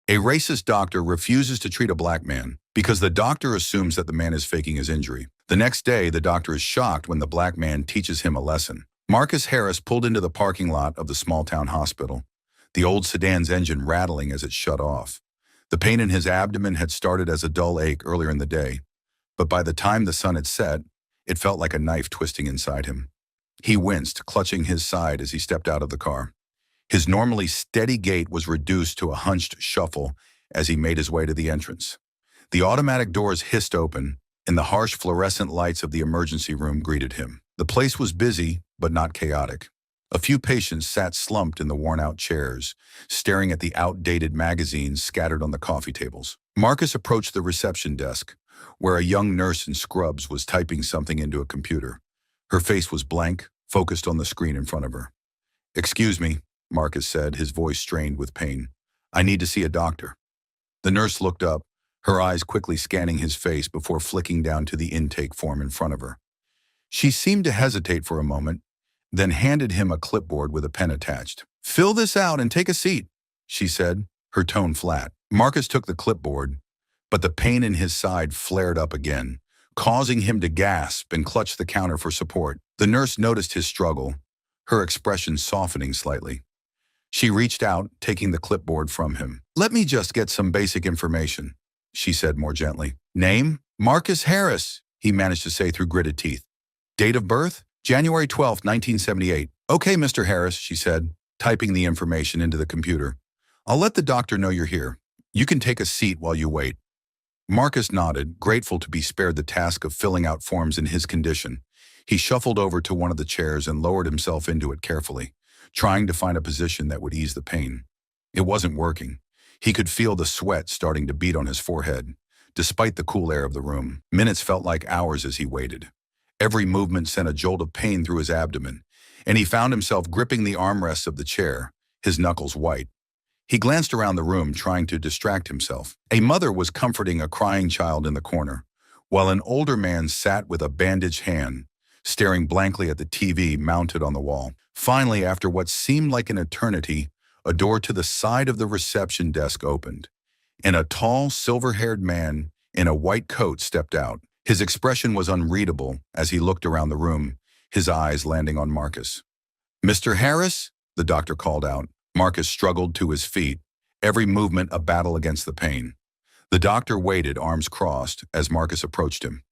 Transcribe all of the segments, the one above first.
A racist doctor refuses to treat a black man because the doctor assumes that the man is faking his injury. The next day, the doctor is shocked when the black man teaches him a lesson. Marcus Harris pulled into the parking lot of the small-town hospital, the old sedan's engine rattling as it shut off. The pain in his abdomen had started as a dull ache earlier in the day, but by the time the sun had set, it felt like a knife twisting inside him. He winced, clutching his side as he stepped out of the car. His normally steady gait was reduced to a hunched shuffle as he made his way to the entrance. The automatic doors hissed open, and the harsh fluorescent lights of the emergency room greeted him. The place was busy, but not chaotic. A few patients sat slumped in the worn-out chairs, staring at the outdated magazines scattered on the coffee tables. Marcus approached the reception desk, where a young nurse in scrubs was typing something into a computer. Her face was blank, focused on the screen in front of her. "Excuse me," Marcus said, his voice strained with pain. "I need to see a doctor." The nurse looked up, her eyes quickly scanning his face before flicking down to the intake form in front of her. She seemed to hesitate for a moment, then handed him a clipboard with a pen attached. "Fill this out and take a seat," she said, her tone flat. Marcus took the clipboard, but the pain in his side flared up again, causing him to gasp and clutch the counter for support. The nurse noticed his struggle, her expression softening slightly. She reached out, taking the clipboard from him. "Let me just get some basic information," she said more gently. "Name? Marcus Harris," he managed to say through gritted teeth. "Date of birth? January 12th, 1978. "Okay, Mr. Harris," she said, typing the information into the computer. "I'll let the doctor know you're here. You can take a seat while you wait." Marcus nodded, grateful to be spared the task of filling out forms in his condition. He shuffled over to one of the chairs and lowered himself into it carefully, trying to find a position that would ease the pain. It wasn't working. He could feel the sweat starting to beat on his forehead, despite the cool air of the room. Minutes felt like hours as he waited. Every movement sent a jolt of pain through his abdomen, and he found himself gripping the armrests of the chair, his knuckles white. He glanced around the room, trying to distract himself. A mother was comforting a crying child in the corner, while an older man sat with a bandaged hand, staring blankly at the TV mounted on the wall. Finally, after what seemed like an eternity, a door to the side of the reception desk opened, and a tall, silver-haired man in a white coat stepped out. His expression was unreadable as he looked around the room, his eyes landing on Marcus. "Mr. Harris?" the doctor called out. Marcus struggled to his feet, every movement a battle against the pain. The doctor waited, arms crossed, as Marcus approached him.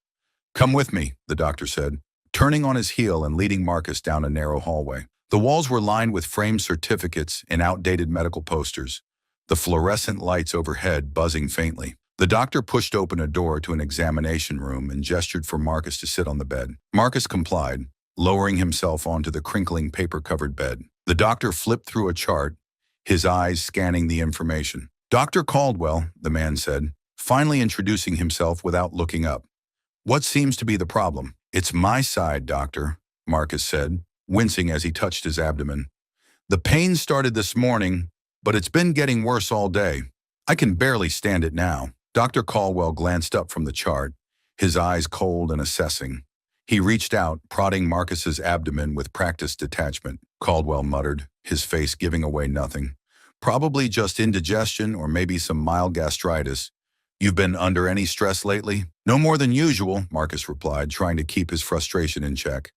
"Come with me," the doctor said, turning on his heel and leading Marcus down a narrow hallway. The walls were lined with framed certificates and outdated medical posters, the fluorescent lights overhead buzzing faintly. The doctor pushed open a door to an examination room and gestured for Marcus to sit on the bed. Marcus complied, lowering himself onto the crinkling paper-covered bed. The doctor flipped through a chart, his eyes scanning the information. "Dr. Caldwell," the man said, finally introducing himself without looking up. "What seems to be the problem?" "It's my side, doctor," Marcus said, wincing as he touched his abdomen. "The pain started this morning, but it's been getting worse all day. I can barely stand it now." Dr. Caldwell glanced up from the chart, his eyes cold and assessing. He reached out, prodding Marcus's abdomen with practiced detachment. Caldwell muttered, his face giving away nothing. "Probably just indigestion or maybe some mild gastritis. You've been under any stress lately?" "No more than usual," Marcus replied, trying to keep his frustration in check.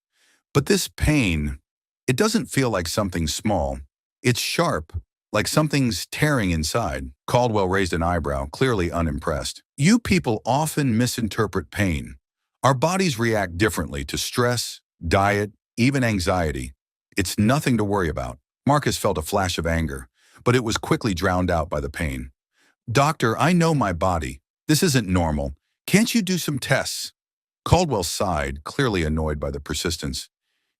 "But this pain, it doesn't feel like something small. It's sharp, like something's tearing inside." Caldwell raised an eyebrow, clearly unimpressed. "You people often misinterpret pain. Our bodies react differently to stress, diet, even anxiety. It's nothing to worry about." Marcus felt a flash of anger, but it was quickly drowned out by the pain. "Doctor, I know my body. This isn't normal. Can't you do some tests?" Caldwell sighed, clearly annoyed by the persistence.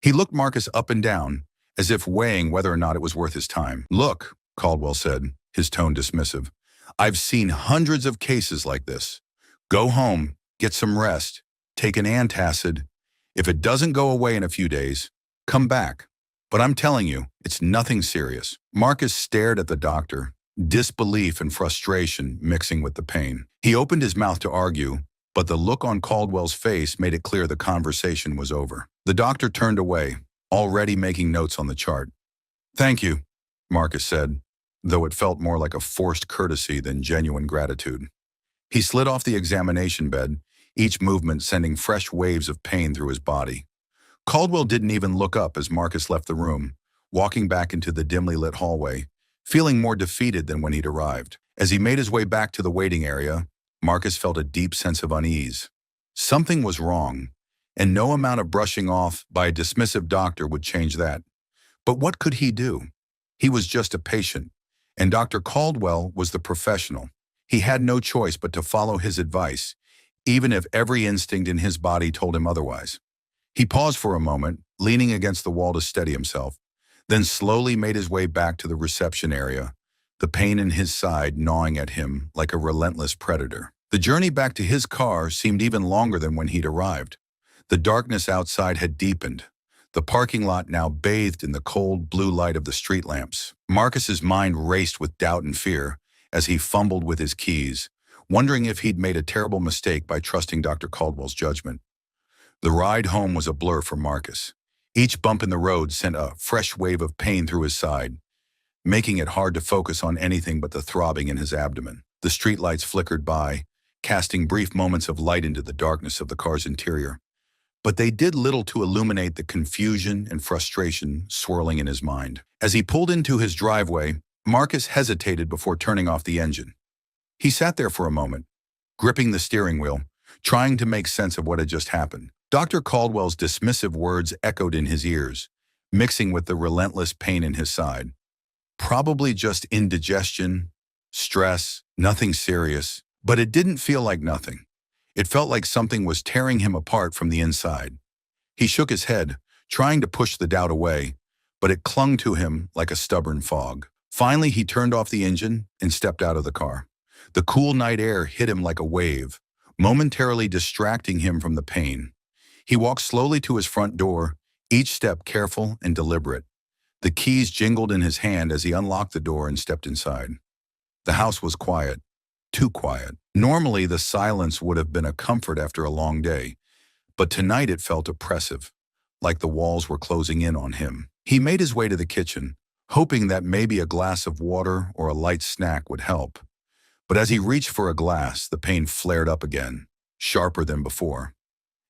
He looked Marcus up and down, as if weighing whether or not it was worth his time. "Look," Caldwell said, his tone dismissive, "I've seen hundreds of cases like this. Go home, get some rest, take an antacid. If it doesn't go away in a few days, come back. But I'm telling you, it's nothing serious." Marcus stared at the doctor, disbelief and frustration mixing with the pain. He opened his mouth to argue, but the look on Caldwell's face made it clear the conversation was over. The doctor turned away, already making notes on the chart. "Thank you," Marcus said, though it felt more like a forced courtesy than genuine gratitude. He slid off the examination bed, each movement sending fresh waves of pain through his body. Caldwell didn't even look up as Marcus left the room, walking back into the dimly lit hallway, feeling more defeated than when he'd arrived. As he made his way back to the waiting area, Marcus felt a deep sense of unease. Something was wrong, and no amount of brushing off by a dismissive doctor would change that. But what could he do? He was just a patient, and Dr. Caldwell was the professional. He had no choice but to follow his advice, even if every instinct in his body told him otherwise. He paused for a moment, leaning against the wall to steady himself, then slowly made his way back to the reception area, the pain in his side gnawing at him like a relentless predator. The journey back to his car seemed even longer than when he'd arrived. The darkness outside had deepened, the parking lot now bathed in the cold blue light of the street lamps. Marcus's mind raced with doubt and fear as he fumbled with his keys, wondering if he'd made a terrible mistake by trusting Dr. Caldwell's judgment. The ride home was a blur for Marcus. Each bump in the road sent a fresh wave of pain through his side, making it hard to focus on anything but the throbbing in his abdomen. The streetlights flickered by, casting brief moments of light into the darkness of the car's interior. But they did little to illuminate the confusion and frustration swirling in his mind. As he pulled into his driveway, Marcus hesitated before turning off the engine. He sat there for a moment, gripping the steering wheel, trying to make sense of what had just happened. Dr. Caldwell's dismissive words echoed in his ears, mixing with the relentless pain in his side. Probably just indigestion, stress, nothing serious, but it didn't feel like nothing. It felt like something was tearing him apart from the inside. He shook his head, trying to push the doubt away, but it clung to him like a stubborn fog. Finally, he turned off the engine and stepped out of the car. The cool night air hit him like a wave, momentarily distracting him from the pain. He walked slowly to his front door, each step careful and deliberate. The keys jingled in his hand as he unlocked the door and stepped inside. The house was quiet, too quiet. Normally, the silence would have been a comfort after a long day, but tonight it felt oppressive, like the walls were closing in on him. He made his way to the kitchen, hoping that maybe a glass of water or a light snack would help. But as he reached for a glass, the pain flared up again, sharper than before.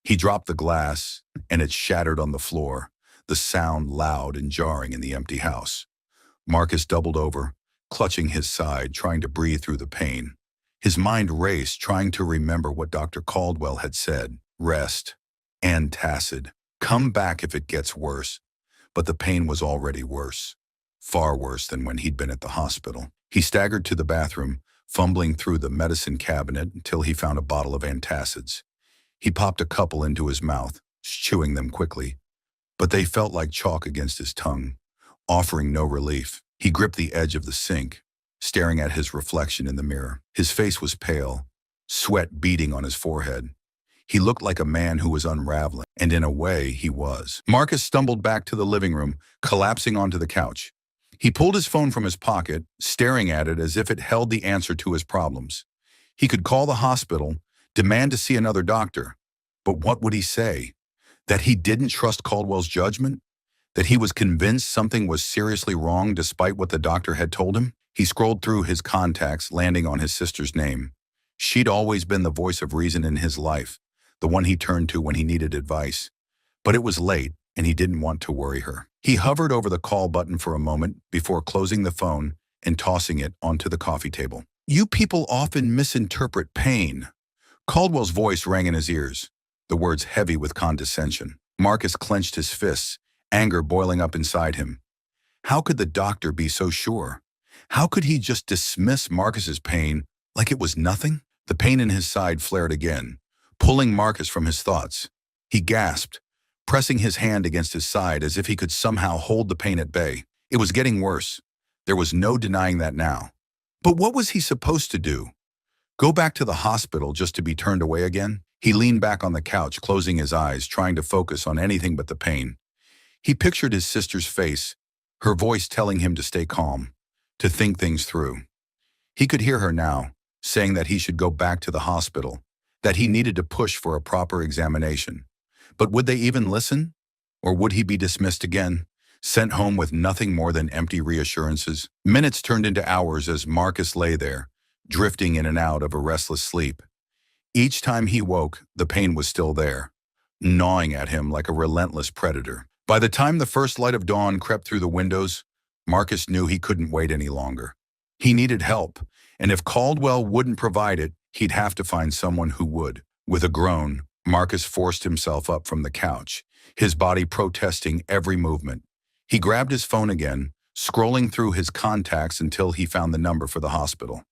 He dropped the glass, and it shattered on the floor, the sound loud and jarring in the empty house. Marcus doubled over, clutching his side, trying to breathe through the pain. His mind raced, trying to remember what Dr. Caldwell had said. Rest. Antacid. Come back if it gets worse. But the pain was already worse. Far worse than when he'd been at the hospital. He staggered to the bathroom, fumbling through the medicine cabinet until he found a bottle of antacids. He popped a couple into his mouth, chewing them quickly. But they felt like chalk against his tongue, offering no relief. He gripped the edge of the sink, staring at his reflection in the mirror. His face was pale, sweat beading on his forehead. He looked like a man who was unraveling, and in a way, he was. Marcus stumbled back to the living room, collapsing onto the couch. He pulled his phone from his pocket, staring at it as if it held the answer to his problems. He could call the hospital, demand to see another doctor. But what would he say? That he didn't trust Caldwell's judgment? That he was convinced something was seriously wrong despite what the doctor had told him? He scrolled through his contacts, landing on his sister's name. She'd always been the voice of reason in his life, the one he turned to when he needed advice. But it was late, and he didn't want to worry her. He hovered over the call button for a moment before closing the phone and tossing it onto the coffee table. You people often misinterpret pain. Caldwell's voice rang in his ears, the words heavy with condescension. Marcus clenched his fists, anger boiling up inside him. How could the doctor be so sure? How could he just dismiss Marcus's pain like it was nothing? The pain in his side flared again, pulling Marcus from his thoughts. He gasped, pressing his hand against his side as if he could somehow hold the pain at bay. It was getting worse. There was no denying that now. But what was he supposed to do? Go back to the hospital just to be turned away again? He leaned back on the couch, closing his eyes, trying to focus on anything but the pain. He pictured his sister's face, her voice telling him to stay calm, to think things through. He could hear her now, saying that he should go back to the hospital, that he needed to push for a proper examination. But would they even listen? Or would he be dismissed again, sent home with nothing more than empty reassurances. Minutes turned into hours as Marcus lay there, drifting in and out of a restless sleep. Each time he woke, the pain was still there, gnawing at him like a relentless predator. By the time the first light of dawn crept through the windows, Marcus knew he couldn't wait any longer. He needed help, and if Caldwell wouldn't provide it, he'd have to find someone who would. With a groan, Marcus forced himself up from the couch, his body protesting every movement. He grabbed his phone again, scrolling through his contacts until he found the number for the hospital.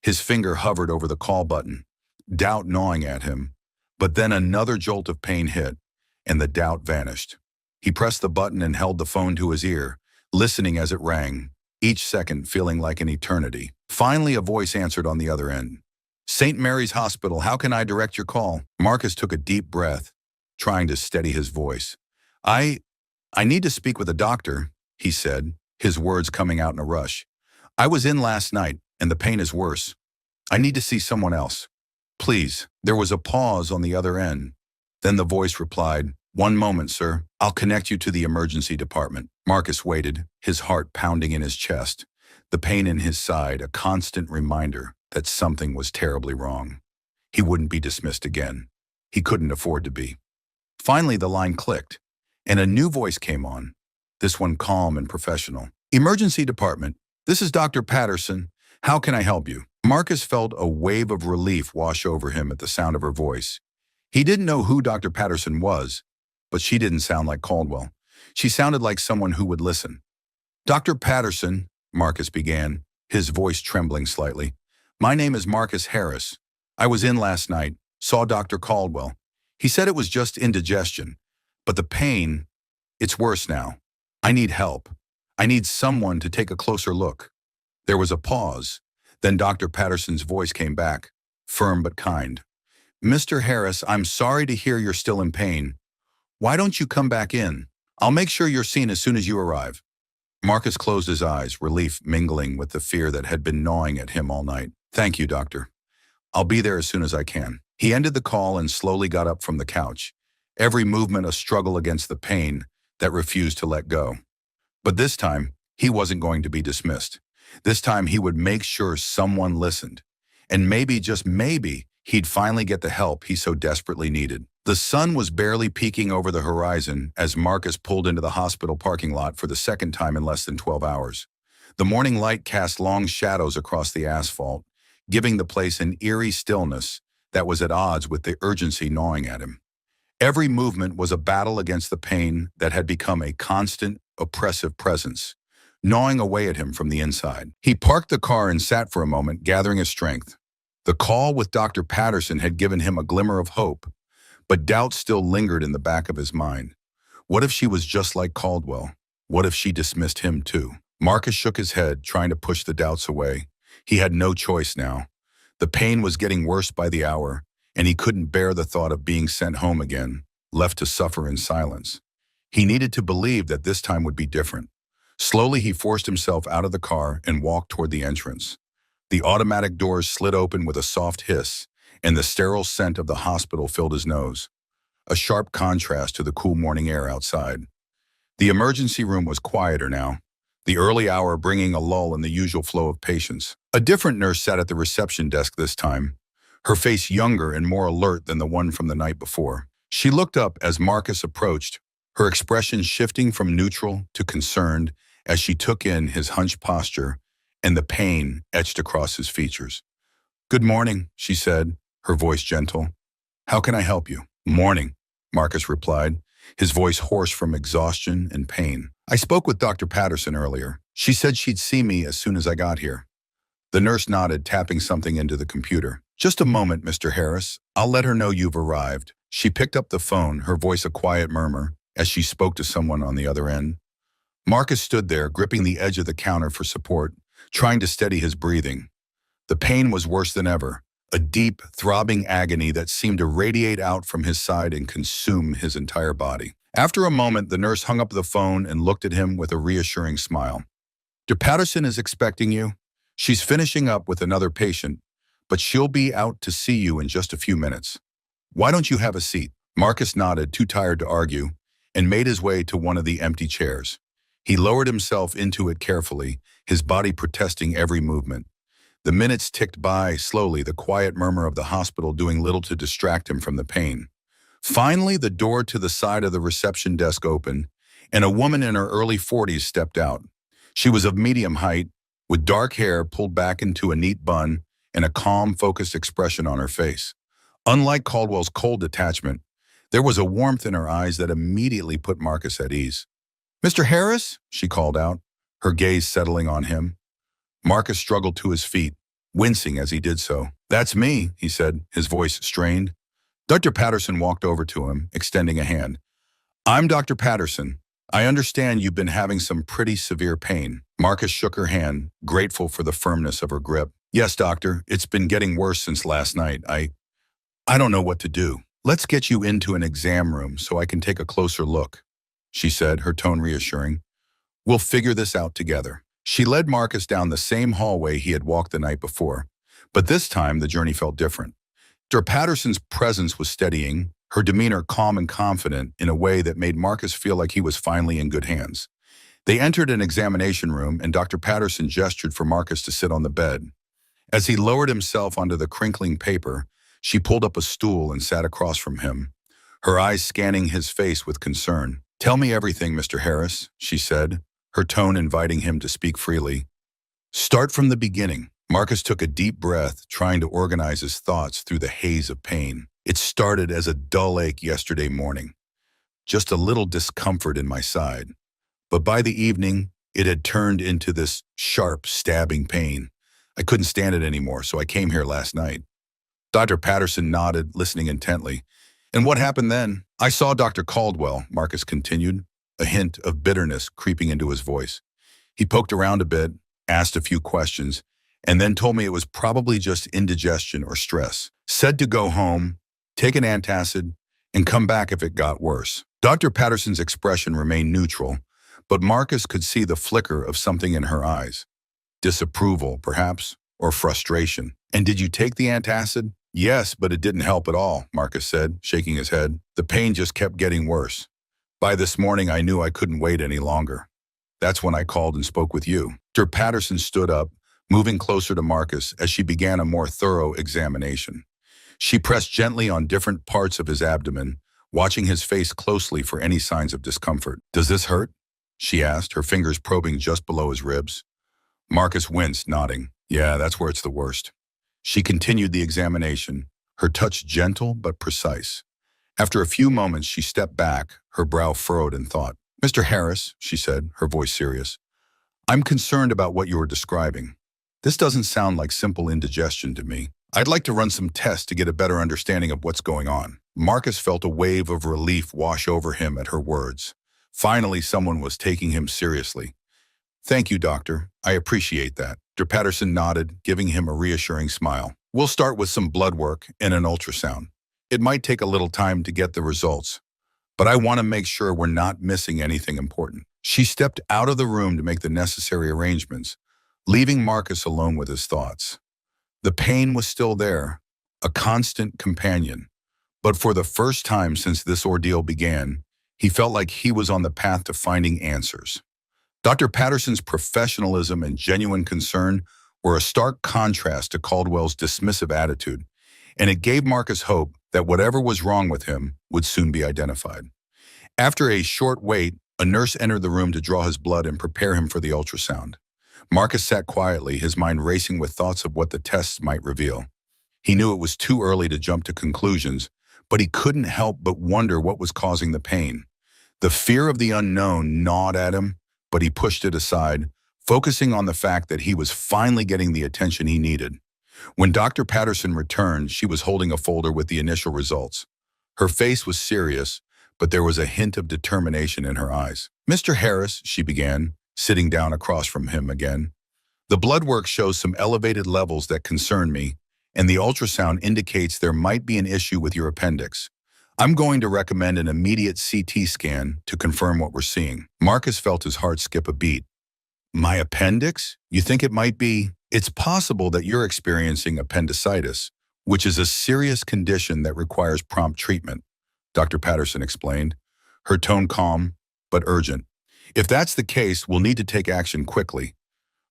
His finger hovered over the call button, doubt gnawing at him. But then another jolt of pain hit, and the doubt vanished. He pressed the button and held the phone to his ear, listening as it rang, each second feeling like an eternity. Finally, a voice answered on the other end. "St. Mary's Hospital, how can I direct your call?" Marcus took a deep breath, trying to steady his voice. I need to speak with a doctor," he said, his words coming out in a rush. "I was in last night, and the pain is worse. I need to see someone else. Please." There was a pause on the other end. Then the voice replied, "One moment, sir. I'll connect you to the emergency department." Marcus waited, his heart pounding in his chest, the pain in his side a constant reminder that something was terribly wrong. He wouldn't be dismissed again. He couldn't afford to be. Finally, the line clicked, and a new voice came on, this one calm and professional. "Emergency department, this is Dr. Patterson. How can I help you?" Marcus felt a wave of relief wash over him at the sound of her voice. He didn't know who Dr. Patterson was, but she didn't sound like Caldwell. She sounded like someone who would listen. "Dr. Patterson," Marcus began, his voice trembling slightly. "My name is Marcus Harris. I was in last night, saw Dr. Caldwell. He said it was just indigestion, but the pain, it's worse now. I need help. I need someone to take a closer look." There was a pause. Then Dr. Patterson's voice came back, firm but kind. "Mr. Harris, I'm sorry to hear you're still in pain. Why don't you come back in? I'll make sure you're seen as soon as you arrive." Marcus closed his eyes, relief mingling with the fear that had been gnawing at him all night. "Thank you, doctor. I'll be there as soon as I can." He ended the call and slowly got up from the couch, every movement a struggle against the pain that refused to let go. But this time, he wasn't going to be dismissed. This time he would make sure someone listened. And maybe, just maybe, he'd finally get the help he so desperately needed. The sun was barely peeking over the horizon as Marcus pulled into the hospital parking lot for the second time in less than 12 hours. The morning light cast long shadows across the asphalt, giving the place an eerie stillness that was at odds with the urgency gnawing at him. Every movement was a battle against the pain that had become a constant, oppressive presence, gnawing away at him from the inside. He parked the car and sat for a moment, gathering his strength. The call with Dr. Patterson had given him a glimmer of hope, but doubt still lingered in the back of his mind. What if she was just like Caldwell? What if she dismissed him too? Marcus shook his head, trying to push the doubts away. He had no choice now. The pain was getting worse by the hour, and he couldn't bear the thought of being sent home again, left to suffer in silence. He needed to believe that this time would be different. Slowly, he forced himself out of the car and walked toward the entrance. The automatic doors slid open with a soft hiss, and the sterile scent of the hospital filled his nose, a sharp contrast to the cool morning air outside. The emergency room was quieter now, the early hour bringing a lull in the usual flow of patients. A different nurse sat at the reception desk this time, her face younger and more alert than the one from the night before. She looked up as Marcus approached, her expression shifting from neutral to concerned as she took in his hunched posture and the pain etched across his features. "Good morning," she said, her voice gentle. "How can I help you?" "Morning," Marcus replied, his voice hoarse from exhaustion and pain. "I spoke with Dr. Patterson earlier. She said she'd see me as soon as I got here." The nurse nodded, tapping something into the computer. "Just a moment, Mr. Harris. I'll let her know you've arrived." She picked up the phone, her voice a quiet murmur, as she spoke to someone on the other end. Marcus stood there, gripping the edge of the counter for support, trying to steady his breathing. The pain was worse than ever, a deep, throbbing agony that seemed to radiate out from his side and consume his entire body. After a moment, the nurse hung up the phone and looked at him with a reassuring smile. "Dr. Patterson is expecting you. She's finishing up with another patient, but she'll be out to see you in just a few minutes. Why don't you have a seat?" Marcus nodded, too tired to argue, and made his way to one of the empty chairs. He lowered himself into it carefully, his body protesting every movement. The minutes ticked by slowly, the quiet murmur of the hospital doing little to distract him from the pain. Finally, the door to the side of the reception desk opened, and a woman in her early 40s stepped out. She was of medium height, with dark hair pulled back into a neat bun and a calm, focused expression on her face. Unlike Caldwell's cold detachment, there was a warmth in her eyes that immediately put Marcus at ease. "Mr. Harris?" she called out, her gaze settling on him. Marcus struggled to his feet, wincing as he did so. "That's me," he said, his voice strained. Dr. Patterson walked over to him, extending a hand. "I'm Dr. Patterson. I understand you've been having some pretty severe pain." Marcus shook her hand, grateful for the firmness of her grip. "Yes, doctor. It's been getting worse since last night. I don't know what to do. Let's get you into an exam room so I can take a closer look," she said, her tone reassuring. "We'll figure this out together." She led Marcus down the same hallway he had walked the night before, but this time the journey felt different. Dr. Patterson's presence was steadying, her demeanor calm and confident in a way that made Marcus feel like he was finally in good hands. They entered an examination room, and Dr. Patterson gestured for Marcus to sit on the bed. As he lowered himself onto the crinkling paper, she pulled up a stool and sat across from him, her eyes scanning his face with concern. "Tell me everything, Mr. Harris," she said, her tone inviting him to speak freely. "Start from the beginning." Marcus took a deep breath, trying to organize his thoughts through the haze of pain. "It started as a dull ache yesterday morning, just a little discomfort in my side. But by the evening, it had turned into this sharp, stabbing pain. I couldn't stand it anymore, so I came here last night." Dr. Patterson nodded, listening intently. "And what happened then?" "I saw Dr. Caldwell," Marcus continued, a hint of bitterness creeping into his voice. "He poked around a bit, asked a few questions, and then told me it was probably just indigestion or stress. Said to go home, take an antacid, and come back if it got worse." Dr. Patterson's expression remained neutral, but Marcus could see the flicker of something in her eyes. Disapproval, perhaps, or frustration. "And did you take the antacid?" "Yes, but it didn't help at all," Marcus said, shaking his head. "The pain just kept getting worse. By this morning, I knew I couldn't wait any longer. That's when I called and spoke with you." Dr. Patterson stood up, moving closer to Marcus as she began a more thorough examination. She pressed gently on different parts of his abdomen, watching his face closely for any signs of discomfort. "Does this hurt?" she asked, her fingers probing just below his ribs. Marcus winced, nodding. "Yeah, that's where it's the worst." She continued the examination, her touch gentle but precise. After a few moments, she stepped back, her brow furrowed in thought. "Mr. Harris," she said, her voice serious, "I'm concerned about what you are describing. This doesn't sound like simple indigestion to me. I'd like to run some tests to get a better understanding of what's going on." Marcus felt a wave of relief wash over him at her words. Finally, someone was taking him seriously. "Thank you, doctor. I appreciate that." Dr. Patterson nodded, giving him a reassuring smile. "We'll start with some blood work and an ultrasound. It might take a little time to get the results, but I want to make sure we're not missing anything important." She stepped out of the room to make the necessary arrangements, leaving Marcus alone with his thoughts. The pain was still there, a constant companion, but for the first time since this ordeal began, he felt like he was on the path to finding answers. Dr. Patterson's professionalism and genuine concern were a stark contrast to Caldwell's dismissive attitude, and it gave Marcus hope that whatever was wrong with him would soon be identified. After a short wait, a nurse entered the room to draw his blood and prepare him for the ultrasound. Marcus sat quietly, his mind racing with thoughts of what the tests might reveal. He knew it was too early to jump to conclusions, but he couldn't help but wonder what was causing the pain. The fear of the unknown gnawed at him, but he pushed it aside, focusing on the fact that he was finally getting the attention he needed. When Dr. Patterson returned, she was holding a folder with the initial results. Her face was serious, but there was a hint of determination in her eyes. "Mr. Harris," she began, sitting down across from him again, "the blood work shows some elevated levels that concern me, and the ultrasound indicates there might be an issue with your appendix. I'm going to recommend an immediate CT scan to confirm what we're seeing." Marcus felt his heart skip a beat. "My appendix? You think it might be?" "It's possible that you're experiencing appendicitis, which is a serious condition that requires prompt treatment," Dr. Patterson explained, her tone calm but urgent. If that's the case, we'll need to take action quickly.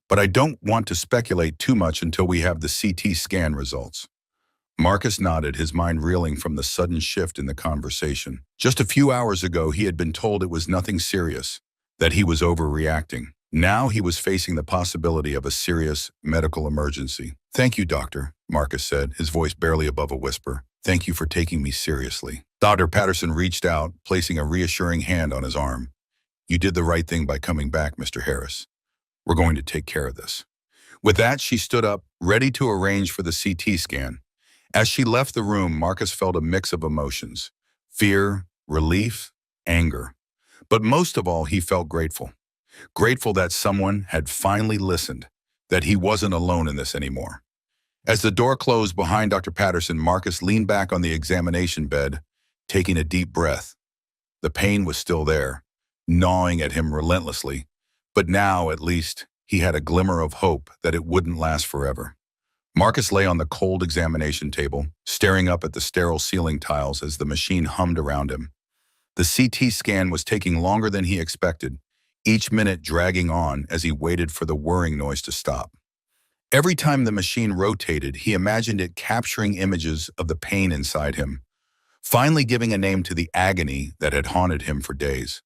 But I don't want to speculate too much until we have the CT scan results. Marcus nodded, his mind reeling from the sudden shift in the conversation. Just a few hours ago, he had been told it was nothing serious, that he was overreacting. Now he was facing the possibility of a serious medical emergency. "Thank you, doctor," Marcus said, his voice barely above a whisper. "Thank you for taking me seriously." Dr. Patterson reached out, placing a reassuring hand on his arm. "You did the right thing by coming back, Mr. Harris. We're going to take care of this." With that, she stood up, ready to arrange for the CT scan. As she left the room, Marcus felt a mix of emotions: fear, relief, anger. But most of all, he felt grateful. Grateful that someone had finally listened, that he wasn't alone in this anymore. As the door closed behind Dr. Patterson, Marcus leaned back on the examination bed, taking a deep breath. The pain was still there, gnawing at him relentlessly, but now, at least, he had a glimmer of hope that it wouldn't last forever. Marcus lay on the cold examination table, staring up at the sterile ceiling tiles as the machine hummed around him. The CT scan was taking longer than he expected, each minute dragging on as he waited for the whirring noise to stop. Every time the machine rotated, he imagined it capturing images of the pain inside him, finally giving a name to the agony that had haunted him for days.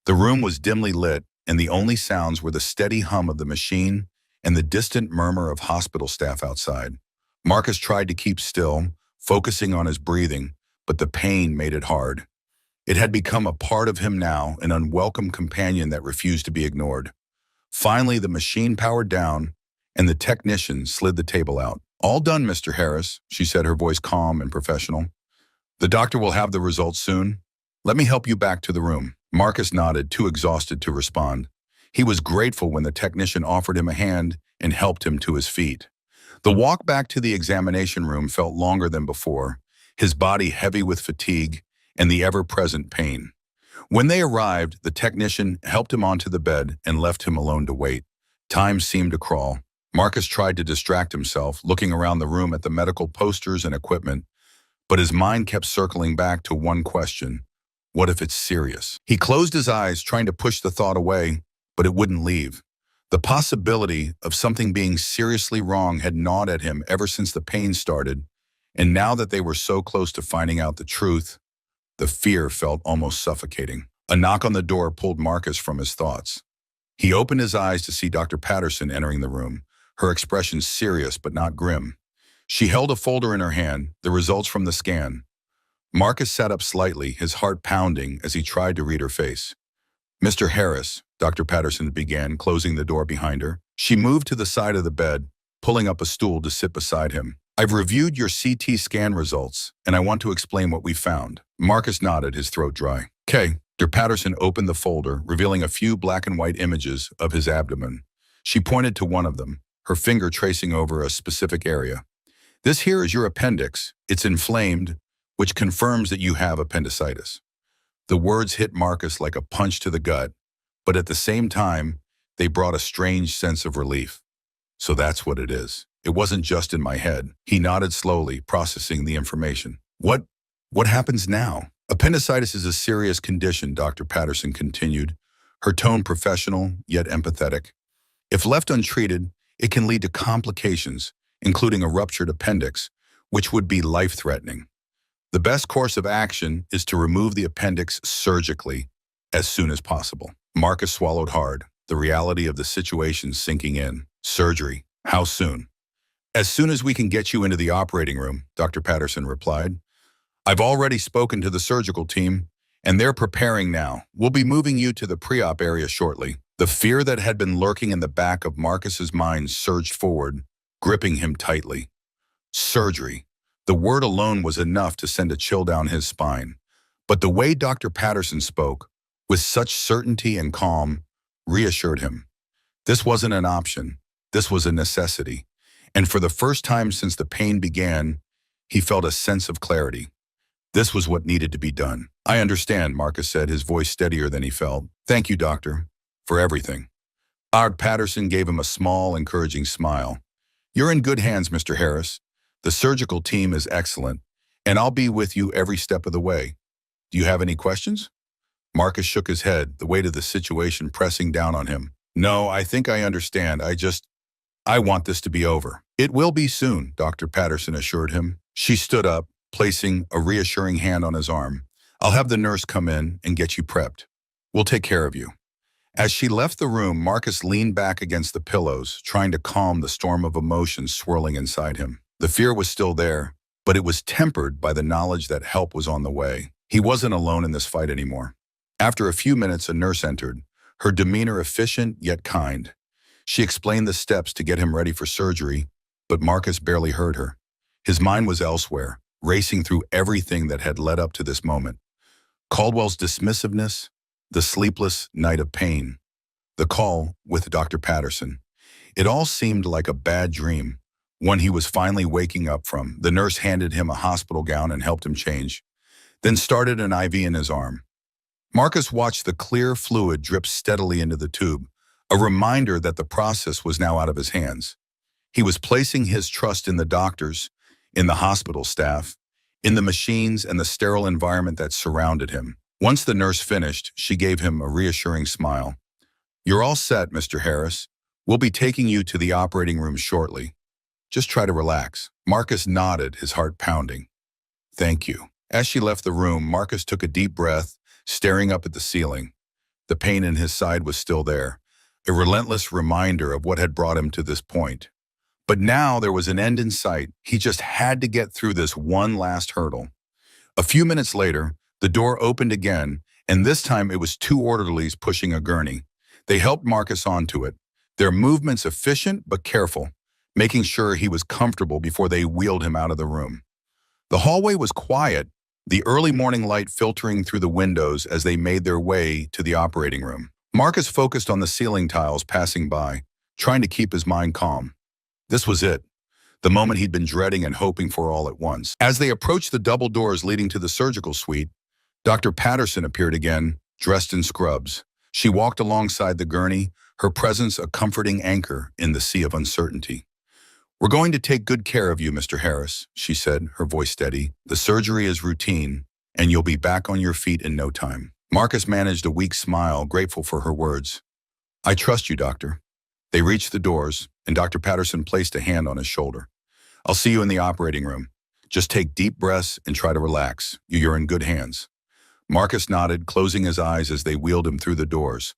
The room was dimly lit, and the only sounds were the steady hum of the machine and the distant murmur of hospital staff outside. Marcus tried to keep still, focusing on his breathing, but the pain made it hard. It had become a part of him now, an unwelcome companion that refused to be ignored. Finally, the machine powered down, and the technician slid the table out. "All done, Mr. Harris," she said, her voice calm and professional. "The doctor will have the results soon. Let me help you back to the room." Marcus nodded, too exhausted to respond. He was grateful when the technician offered him a hand and helped him to his feet. The walk back to the examination room felt longer than before, his body heavy with fatigue and the ever-present pain. When they arrived, the technician helped him onto the bed and left him alone to wait. Time seemed to crawl. Marcus tried to distract himself, looking around the room at the medical posters and equipment, but his mind kept circling back to one question: what if it's serious? He closed his eyes, trying to push the thought away, but it wouldn't leave. The possibility of something being seriously wrong had gnawed at him ever since the pain started, and now that they were so close to finding out the truth, the fear felt almost suffocating. A knock on the door pulled Marcus from his thoughts. He opened his eyes to see Dr. Patterson entering the room, her expression serious but not grim. She held a folder in her hand, the results from the scan. Marcus sat up slightly, his heart pounding as he tried to read her face. "Mr. Harris," Dr. Patterson began, closing the door behind her. She moved to the side of the bed, pulling up a stool to sit beside him. "I've reviewed your CT scan results, and I want to explain what we found." Marcus nodded, his throat dry. "Okay." Dr. Patterson opened the folder, revealing a few black and white images of his abdomen. She pointed to one of them, her finger tracing over a specific area. "This here is your appendix. It's inflamed, which confirms that you have appendicitis." The words hit Marcus like a punch to the gut, but at the same time, they brought a strange sense of relief. "So that's what it is. It wasn't just in my head." He nodded slowly, processing the information. What happens now?" "Appendicitis is a serious condition," Dr. Patterson continued, her tone professional yet empathetic. "If left untreated, it can lead to complications, including a ruptured appendix, which would be life-threatening. The best course of action is to remove the appendix surgically as soon as possible." Marcus swallowed hard, the reality of the situation sinking in. "Surgery? How soon?" "As soon as we can get you into the operating room," Dr. Patterson replied. "I've already spoken to the surgical team, and they're preparing now. We'll be moving you to the pre-op area shortly." The fear that had been lurking in the back of Marcus's mind surged forward, gripping him tightly. Surgery. The word alone was enough to send a chill down his spine. But the way Dr. Patterson spoke, with such certainty and calm, reassured him. This wasn't an option. This was a necessity. And for the first time since the pain began, he felt a sense of clarity. This was what needed to be done. "I understand," Marcus said, his voice steadier than he felt. "Thank you, doctor, for everything." Art Patterson gave him a small, encouraging smile. "You're in good hands, Mr. Harris. The surgical team is excellent, and I'll be with you every step of the way. Do you have any questions?" Marcus shook his head, the weight of the situation pressing down on him. No, I think I understand. I want this to be over. It will be soon, Dr. Patterson assured him. She stood up, placing a reassuring hand on his arm. I'll have the nurse come in and get you prepped. We'll take care of you. As she left the room, Marcus leaned back against the pillows, trying to calm the storm of emotions swirling inside him. The fear was still there, but it was tempered by the knowledge that help was on the way. He wasn't alone in this fight anymore. After a few minutes, a nurse entered, her demeanor efficient yet kind. She explained the steps to get him ready for surgery, but Marcus barely heard her. His mind was elsewhere, racing through everything that had led up to this moment. Caldwell's dismissiveness, the sleepless night of pain, the call with Dr. Patterson. It all seemed like a bad dream, one he was finally waking up from. The nurse handed him a hospital gown and helped him change, then started an IV in his arm. Marcus watched the clear fluid drip steadily into the tube, a reminder that the process was now out of his hands. He was placing his trust in the doctors, in the hospital staff, in the machines and the sterile environment that surrounded him. Once the nurse finished, she gave him a reassuring smile. You're all set, Mr. Harris. We'll be taking you to the operating room shortly. Just try to relax. Marcus nodded, his heart pounding. Thank you. As she left the room, Marcus took a deep breath, staring up at the ceiling. The pain in his side was still there, a relentless reminder of what had brought him to this point. But now there was an end in sight. He just had to get through this one last hurdle. A few minutes later, the door opened again, and this time it was two orderlies pushing a gurney. They helped Marcus onto it, their movements efficient but careful, making sure he was comfortable before they wheeled him out of the room. The hallway was quiet, the early morning light filtering through the windows as they made their way to the operating room. Marcus focused on the ceiling tiles passing by, trying to keep his mind calm. This was it, the moment he'd been dreading and hoping for all at once. As they approached the double doors leading to the surgical suite, Dr. Patterson appeared again, dressed in scrubs. She walked alongside the gurney, her presence a comforting anchor in the sea of uncertainty. We're going to take good care of you, Mr. Harris, she said, her voice steady. The surgery is routine, and you'll be back on your feet in no time. Marcus managed a weak smile, grateful for her words. I trust you, doctor. They reached the doors, and Dr. Patterson placed a hand on his shoulder. I'll see you in the operating room. Just take deep breaths and try to relax. You're in good hands. Marcus nodded, closing his eyes as they wheeled him through the doors.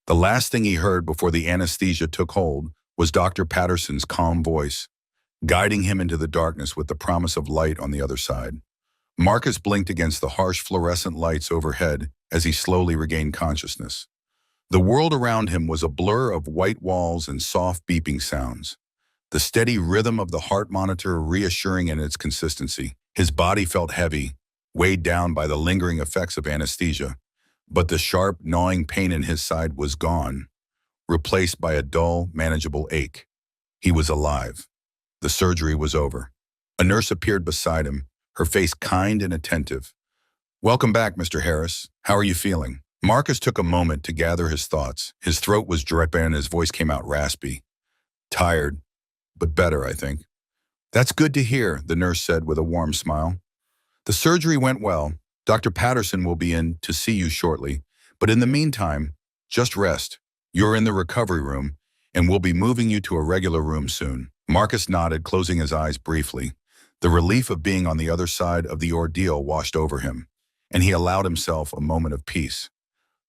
The last thing he heard before the anesthesia took hold was Dr. Patterson's calm voice, guiding him into the darkness with the promise of light on the other side. Marcus blinked against the harsh fluorescent lights overhead as he slowly regained consciousness. The world around him was a blur of white walls and soft beeping sounds, the steady rhythm of the heart monitor reassuring in its consistency. His body felt heavy, weighed down by the lingering effects of anesthesia, but the sharp, gnawing pain in his side was gone, replaced by a dull, manageable ache. He was alive. The surgery was over. A nurse appeared beside him, her face kind and attentive. Welcome back, Mr. Harris. How are you feeling? Marcus took a moment to gather his thoughts. His throat was dry and his voice came out raspy. Tired, but better, I think. That's good to hear, the nurse said with a warm smile. The surgery went well. Dr. Patterson will be in to see you shortly, but in the meantime, just rest. You're in the recovery room, and we'll be moving you to a regular room soon. Marcus nodded, closing his eyes briefly. The relief of being on the other side of the ordeal washed over him, and he allowed himself a moment of peace.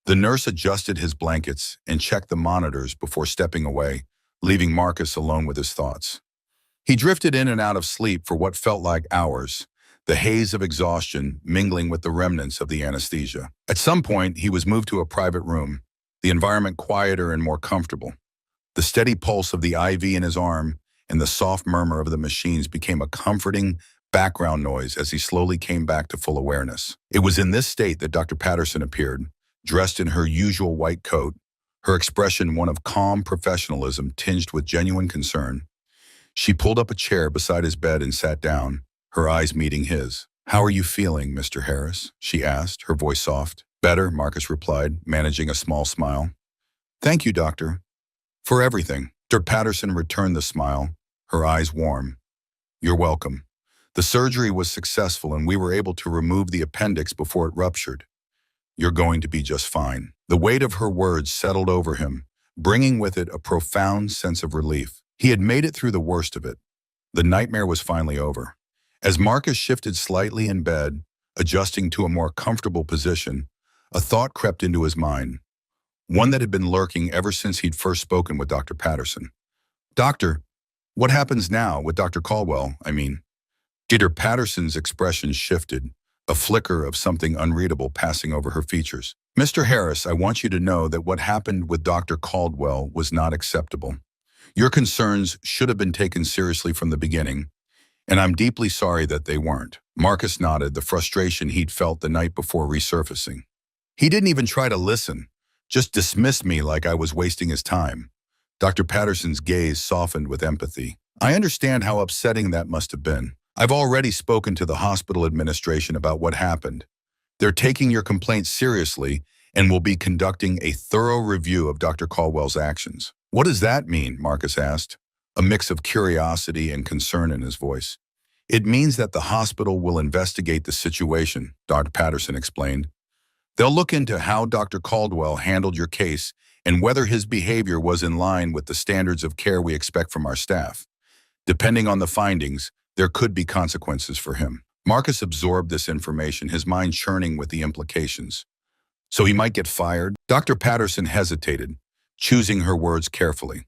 The nurse adjusted his blankets and checked the monitors before stepping away, leaving Marcus alone with his thoughts. He drifted in and out of sleep for what felt like hours, the haze of exhaustion mingling with the remnants of the anesthesia. At some point, he was moved to a private room, the environment quieter and more comfortable. The steady pulse of the IV in his arm and the soft murmur of the machines became a comforting background noise as he slowly came back to full awareness. It was in this state that Dr. Patterson appeared, dressed in her usual white coat, her expression one of calm professionalism tinged with genuine concern. She pulled up a chair beside his bed and sat down, her eyes meeting his. How are you feeling, Mr. Harris? She asked, her voice soft. Better, Marcus replied, managing a small smile. Thank you, doctor. For everything. Dr. Patterson returned the smile, her eyes warm. You're welcome. The surgery was successful and we were able to remove the appendix before it ruptured. You're going to be just fine." The weight of her words settled over him, bringing with it a profound sense of relief. He had made it through the worst of it. The nightmare was finally over. As Marcus shifted slightly in bed, adjusting to a more comfortable position, a thought crept into his mind, one that had been lurking ever since he'd first spoken with Dr. Patterson. "Doctor, what happens now with Dr. Caldwell, I mean?" Dr. Patterson's expression shifted, a flicker of something unreadable passing over her features. "Mr. Harris, I want you to know that what happened with Dr. Caldwell was not acceptable. Your concerns should have been taken seriously from the beginning, and I'm deeply sorry that they weren't." Marcus nodded, the frustration he'd felt the night before resurfacing. "He didn't even try to listen, just dismissed me like I was wasting his time." Dr. Patterson's gaze softened with empathy. "I understand how upsetting that must have been. I've already spoken to the hospital administration about what happened. They're taking your complaint seriously and will be conducting a thorough review of Dr. Caldwell's actions." "What does that mean?" Marcus asked, a mix of curiosity and concern in his voice. "It means that the hospital will investigate the situation," Dr. Patterson explained. "They'll look into how Dr. Caldwell handled your case and whether his behavior was in line with the standards of care we expect from our staff. Depending on the findings, there could be consequences for him." Marcus absorbed this information, his mind churning with the implications. "So he might get fired?" Dr. Patterson hesitated, choosing her words carefully.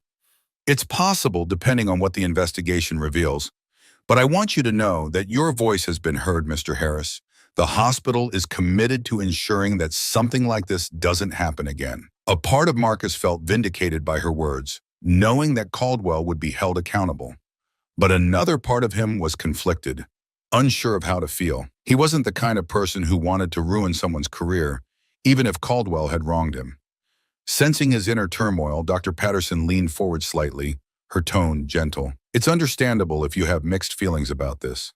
"It's possible, depending on what the investigation reveals. But I want you to know that your voice has been heard, Mr. Harris. The hospital is committed to ensuring that something like this doesn't happen again." A part of Marcus felt vindicated by her words, knowing that Caldwell would be held accountable. But another part of him was conflicted, unsure of how to feel. He wasn't the kind of person who wanted to ruin someone's career, even if Caldwell had wronged him. Sensing his inner turmoil, Dr. Patterson leaned forward slightly, her tone gentle. "It's understandable if you have mixed feelings about this.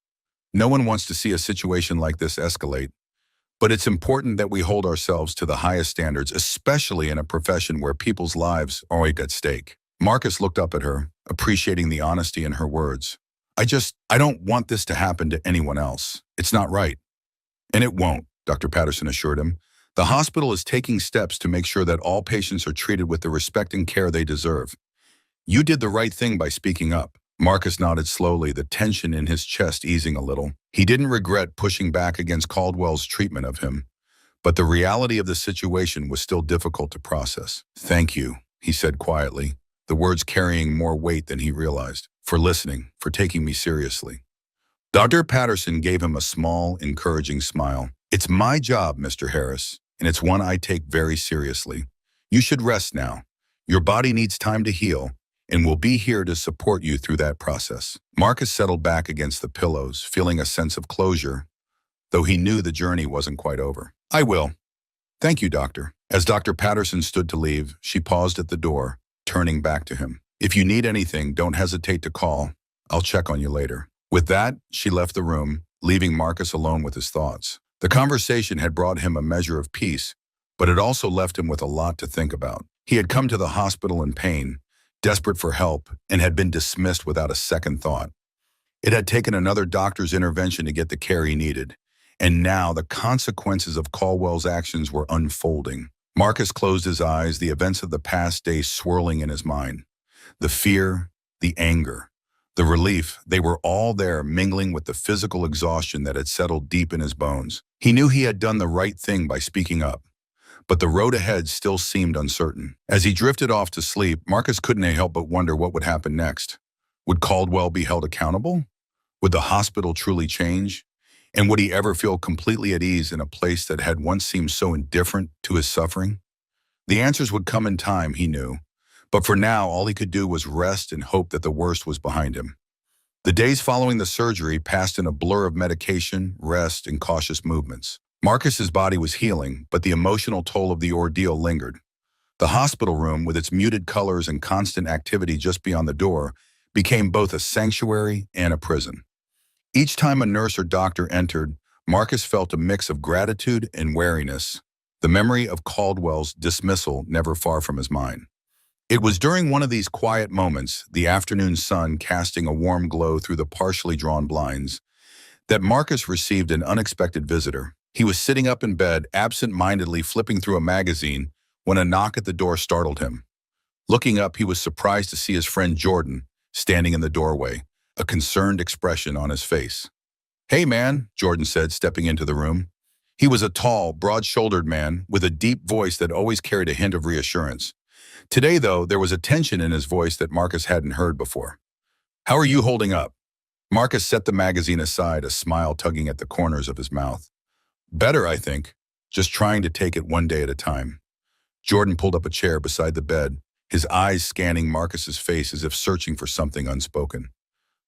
No one wants to see a situation like this escalate. But it's important that we hold ourselves to the highest standards, especially in a profession where people's lives are at stake." Marcus looked up at her, appreciating the honesty in her words. I don't want this to happen to anyone else. It's not right." "And it won't," Dr. Patterson assured him. "The hospital is taking steps to make sure that all patients are treated with the respect and care they deserve. You did the right thing by speaking up." Marcus nodded slowly, the tension in his chest easing a little. He didn't regret pushing back against Caldwell's treatment of him, but the reality of the situation was still difficult to process. "Thank you," he said quietly, the words carrying more weight than he realized, "for listening, for taking me seriously." Dr. Patterson gave him a small, encouraging smile. "It's my job, Mr. Harris, and it's one I take very seriously. You should rest now. Your body needs time to heal, and we'll be here to support you through that process." Marcus settled back against the pillows, feeling a sense of closure, though he knew the journey wasn't quite over. "I will. Thank you, doctor." As Dr. Patterson stood to leave, she paused at the door, turning back to him. "If you need anything, don't hesitate to call. I'll check on you later." With that, she left the room, leaving Marcus alone with his thoughts. The conversation had brought him a measure of peace, but it also left him with a lot to think about. He had come to the hospital in pain, desperate for help, and had been dismissed without a second thought. It had taken another doctor's intervention to get the care he needed, and now the consequences of Caldwell's actions were unfolding. Marcus closed his eyes, the events of the past day swirling in his mind. The fear, the anger, the relief, they were all there, mingling with the physical exhaustion that had settled deep in his bones. He knew he had done the right thing by speaking up, but the road ahead still seemed uncertain. As he drifted off to sleep, Marcus couldn't help but wonder what would happen next. Would Caldwell be held accountable? Would the hospital truly change? And would he ever feel completely at ease in a place that had once seemed so indifferent to his suffering? The answers would come in time, he knew. But for now, all he could do was rest and hope that the worst was behind him. The days following the surgery passed in a blur of medication, rest, and cautious movements. Marcus's body was healing, but the emotional toll of the ordeal lingered. The hospital room, with its muted colors and constant activity just beyond the door, became both a sanctuary and a prison. Each time a nurse or doctor entered, Marcus felt a mix of gratitude and wariness, the memory of Caldwell's dismissal never far from his mind. It was during one of these quiet moments, the afternoon sun casting a warm glow through the partially drawn blinds, that Marcus received an unexpected visitor. He was sitting up in bed, absent-mindedly flipping through a magazine, when a knock at the door startled him. Looking up, he was surprised to see his friend Jordan standing in the doorway, a concerned expression on his face. "Hey, man," Jordan said, stepping into the room. He was a tall, broad-shouldered man with a deep voice that always carried a hint of reassurance. Today, though, there was a tension in his voice that Marcus hadn't heard before. "How are you holding up?" Marcus set the magazine aside, a smile tugging at the corners of his mouth. "Better, I think. Just trying to take it one day at a time." Jordan pulled up a chair beside the bed, his eyes scanning Marcus's face as if searching for something unspoken.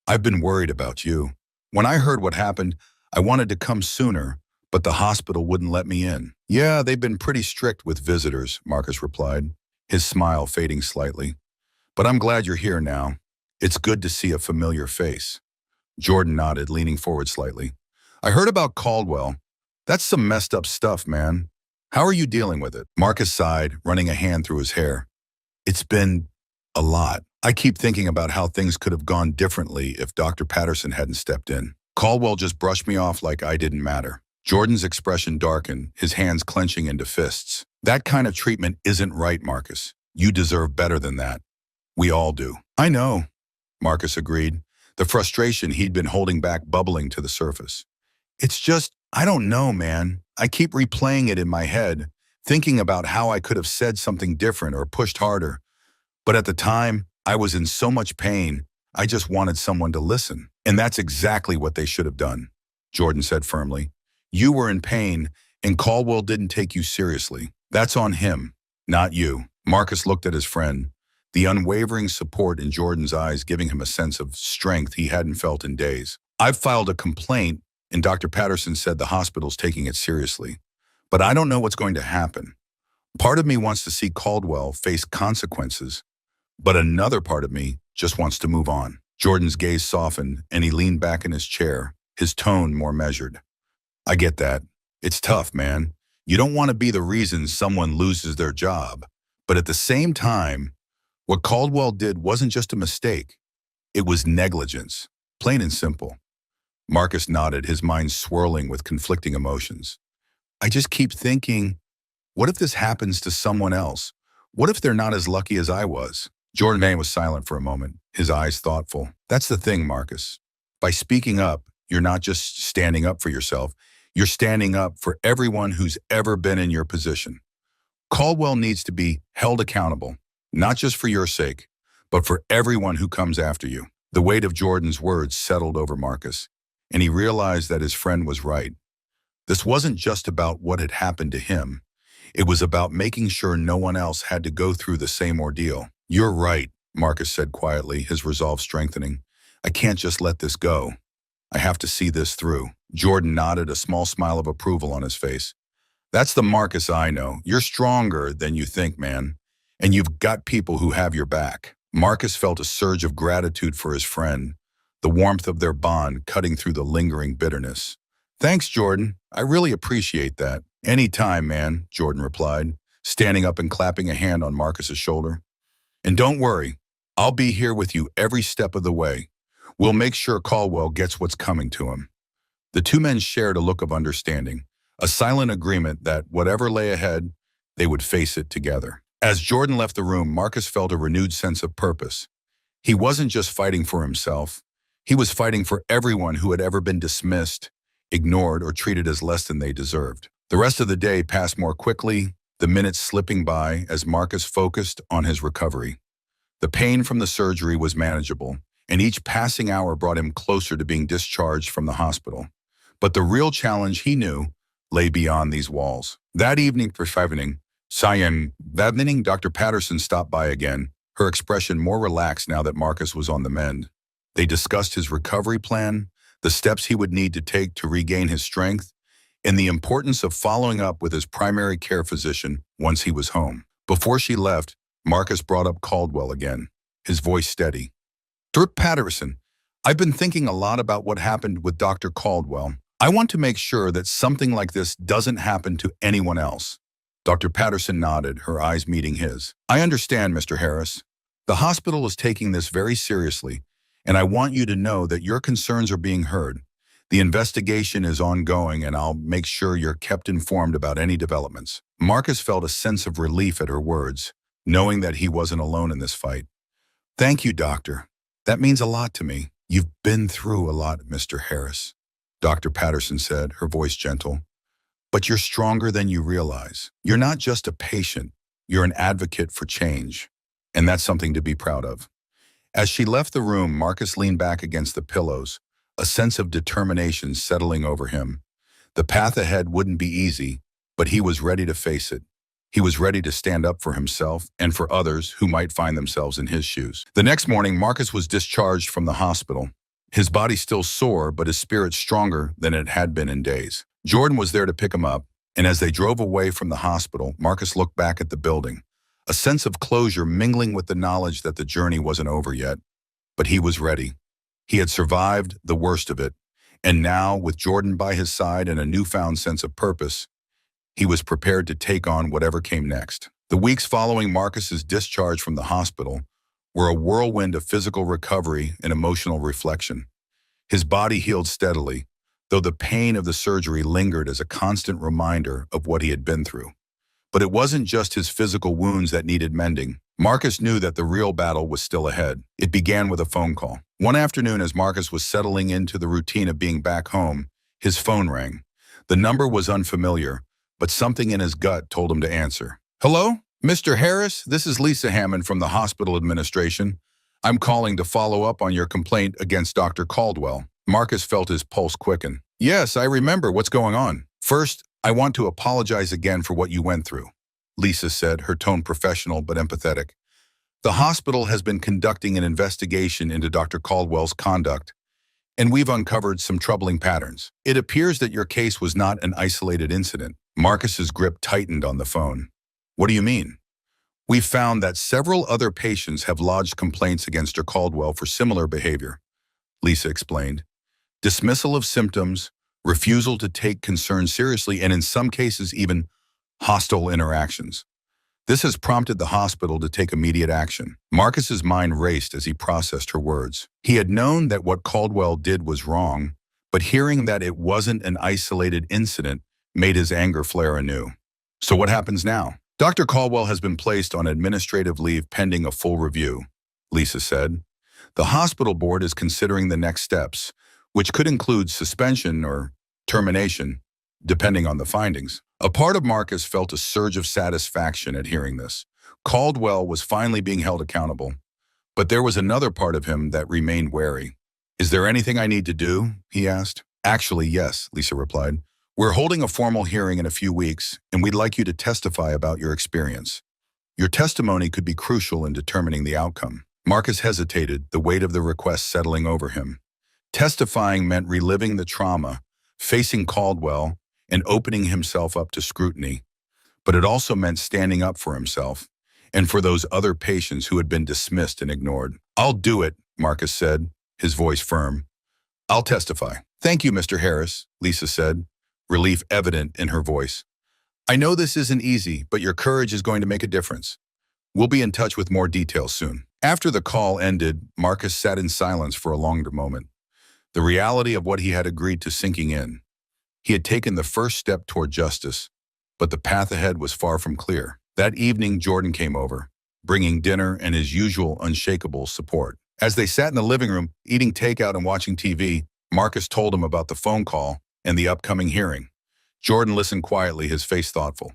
"I've been worried about you. When I heard what happened, I wanted to come sooner, but the hospital wouldn't let me in." "Yeah, they've been pretty strict with visitors," Marcus replied, his smile fading slightly. "But I'm glad you're here now. It's good to see a familiar face." Jordan nodded, leaning forward slightly. "I heard about Caldwell. That's some messed up stuff, man. How are you dealing with it?" Marcus sighed, running a hand through his hair. "It's been a lot. I keep thinking about how things could have gone differently if Dr. Patterson hadn't stepped in. Caldwell just brushed me off like I didn't matter." Jordan's expression darkened, his hands clenching into fists. "That kind of treatment isn't right, Marcus. You deserve better than that. We all do." "I know," Marcus agreed, the frustration he'd been holding back bubbling to the surface. "It's just, I don't know, man. I keep replaying it in my head, thinking about how I could have said something different or pushed harder. But at the time, I was in so much pain, I just wanted someone to listen. And that's exactly what they should have done," Jordan said firmly. "You were in pain, and Caldwell didn't take you seriously. That's on him, not you." Marcus looked at his friend, the unwavering support in Jordan's eyes giving him a sense of strength he hadn't felt in days. "I've filed a complaint, and Dr. Patterson said the hospital's taking it seriously. But I don't know what's going to happen. Part of me wants to see Caldwell face consequences, but another part of me just wants to move on." Jordan's gaze softened, and he leaned back in his chair, his tone more measured. "I get that. It's tough, man. You don't want to be the reason someone loses their job. But at the same time, what Caldwell did wasn't just a mistake. It was negligence, plain and simple." Marcus nodded, his mind swirling with conflicting emotions. "I just keep thinking, what if this happens to someone else? What if they're not as lucky as I was?" Jordan May was silent for a moment, his eyes thoughtful. "That's the thing, Marcus. By speaking up, you're not just standing up for yourself. You're standing up for everyone who's ever been in your position. Caldwell needs to be held accountable, not just for your sake, but for everyone who comes after you." The weight of Jordan's words settled over Marcus, and he realized that his friend was right. This wasn't just about what had happened to him. It was about making sure no one else had to go through the same ordeal. "You're right," Marcus said quietly, his resolve strengthening. "I can't just let this go. I have to see this through." Jordan nodded, a small smile of approval on his face. "That's the Marcus I know. You're stronger than you think, man. And you've got people who have your back." Marcus felt a surge of gratitude for his friend, the warmth of their bond cutting through the lingering bitterness. "Thanks, Jordan. I really appreciate that." "Any time, man," Jordan replied, standing up and clapping a hand on Marcus's shoulder. "And don't worry, I'll be here with you every step of the way. We'll make sure Caldwell gets what's coming to him." The two men shared a look of understanding, a silent agreement that whatever lay ahead, they would face it together. As Jordan left the room, Marcus felt a renewed sense of purpose. He wasn't just fighting for himself. He was fighting for everyone who had ever been dismissed, ignored, or treated as less than they deserved. The rest of the day passed more quickly, the minutes slipping by as Marcus focused on his recovery. The pain from the surgery was manageable, and each passing hour brought him closer to being discharged from the hospital. But the real challenge, he knew, lay beyond these walls. That evening, Dr. Patterson stopped by again, her expression more relaxed now that Marcus was on the mend. They discussed his recovery plan, the steps he would need to take to regain his strength, and the importance of following up with his primary care physician once he was home. Before she left, Marcus brought up Caldwell again, his voice steady. "Dr. Patterson, I've been thinking a lot about what happened with Dr. Caldwell. I want to make sure that something like this doesn't happen to anyone else." Dr. Patterson nodded, her eyes meeting his. "I understand, Mr. Harris. The hospital is taking this very seriously, and I want you to know that your concerns are being heard. The investigation is ongoing and I'll make sure you're kept informed about any developments. Marcus felt a sense of relief at her words, knowing that he wasn't alone in this fight. Thank you, doctor. That means a lot to me. You've been through a lot, Mr. Harris, Dr. Patterson said, her voice gentle. But you're stronger than you realize. You're not just a patient, you're an advocate for change. And that's something to be proud of. As she left the room, Marcus leaned back against the pillows, a sense of determination settling over him. The path ahead wouldn't be easy, but he was ready to face it. He was ready to stand up for himself and for others who might find themselves in his shoes. The next morning, Marcus was discharged from the hospital. His body still sore, but his spirit stronger than it had been in days. Jordan was there to pick him up, and as they drove away from the hospital, Marcus looked back at the building, a sense of closure mingling with the knowledge that the journey wasn't over yet. But he was ready. He had survived the worst of it, and now, with Jordan by his side and a newfound sense of purpose, he was prepared to take on whatever came next. The weeks following Marcus's discharge from the hospital were a whirlwind of physical recovery and emotional reflection. His body healed steadily, though the pain of the surgery lingered as a constant reminder of what he had been through. But it wasn't just his physical wounds that needed mending. Marcus knew that the real battle was still ahead. It began with a phone call. One afternoon, as Marcus was settling into the routine of being back home, his phone rang. The number was unfamiliar, but something in his gut told him to answer. Hello? Mr. Harris, this is Lisa Hammond from the hospital administration. I'm calling to follow up on your complaint against Dr. Caldwell. Marcus felt his pulse quicken. Yes, I remember. What's going on? First, I want to apologize again for what you went through, Lisa said, her tone professional but empathetic. The hospital has been conducting an investigation into Dr. Caldwell's conduct, and we've uncovered some troubling patterns. It appears that your case was not an isolated incident. Marcus's grip tightened on the phone. What do you mean? We've found that several other patients have lodged complaints against Dr. Caldwell for similar behavior, Lisa explained. Dismissal of symptoms, refusal to take concerns seriously, and in some cases even hostile interactions. This has prompted the hospital to take immediate action. Marcus's mind raced as he processed her words. He had known that what Caldwell did was wrong, but hearing that it wasn't an isolated incident made his anger flare anew. So what happens now? Dr. Caldwell has been placed on administrative leave pending a full review, Lisa said. The hospital board is considering the next steps, which could include suspension or termination, depending on the findings. A part of Marcus felt a surge of satisfaction at hearing this. Caldwell was finally being held accountable, but there was another part of him that remained wary. Is there anything I need to do? He asked. Actually, yes, Lisa replied. We're holding a formal hearing in a few weeks, and we'd like you to testify about your experience. Your testimony could be crucial in determining the outcome. Marcus hesitated, the weight of the request settling over him. Testifying meant reliving the trauma, facing Caldwell, and opening himself up to scrutiny. But it also meant standing up for himself and for those other patients who had been dismissed and ignored. I'll do it, Marcus said, his voice firm. I'll testify. Thank you, Mr. Harris, Lisa said, relief evident in her voice. I know this isn't easy, but your courage is going to make a difference. We'll be in touch with more details soon. After the call ended, Marcus sat in silence for a longer moment, the reality of what he had agreed to sinking in. He had taken the first step toward justice, but the path ahead was far from clear. That evening, Jordan came over, bringing dinner and his usual unshakable support. As they sat in the living room, eating takeout and watching TV, Marcus told him about the phone call and the upcoming hearing. Jordan listened quietly, his face thoughtful.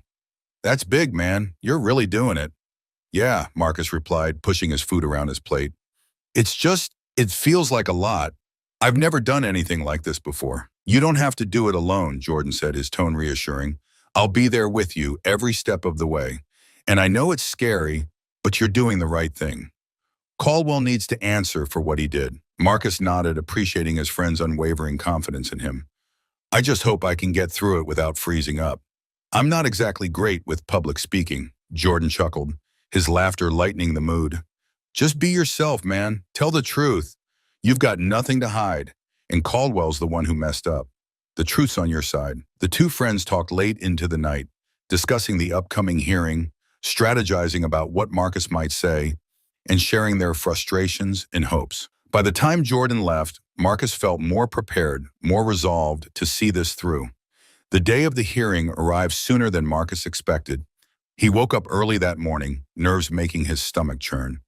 That's big, man. You're really doing it. Yeah, Marcus replied, pushing his food around his plate. It feels like a lot. I've never done anything like this before. You don't have to do it alone, Jordan said, his tone reassuring. I'll be there with you every step of the way. And I know it's scary, but you're doing the right thing. Caldwell needs to answer for what he did. Marcus nodded, appreciating his friend's unwavering confidence in him. I just hope I can get through it without freezing up. I'm not exactly great with public speaking, Jordan chuckled, his laughter lightening the mood. Just be yourself, man. Tell the truth. You've got nothing to hide. And Caldwell's the one who messed up. The truth's on your side. The two friends talked late into the night, discussing the upcoming hearing, strategizing about what Marcus might say, and sharing their frustrations and hopes. By the time Jordan left, Marcus felt more prepared, more resolved to see this through. The day of the hearing arrived sooner than Marcus expected. He woke up early that morning, nerves making his stomach churn.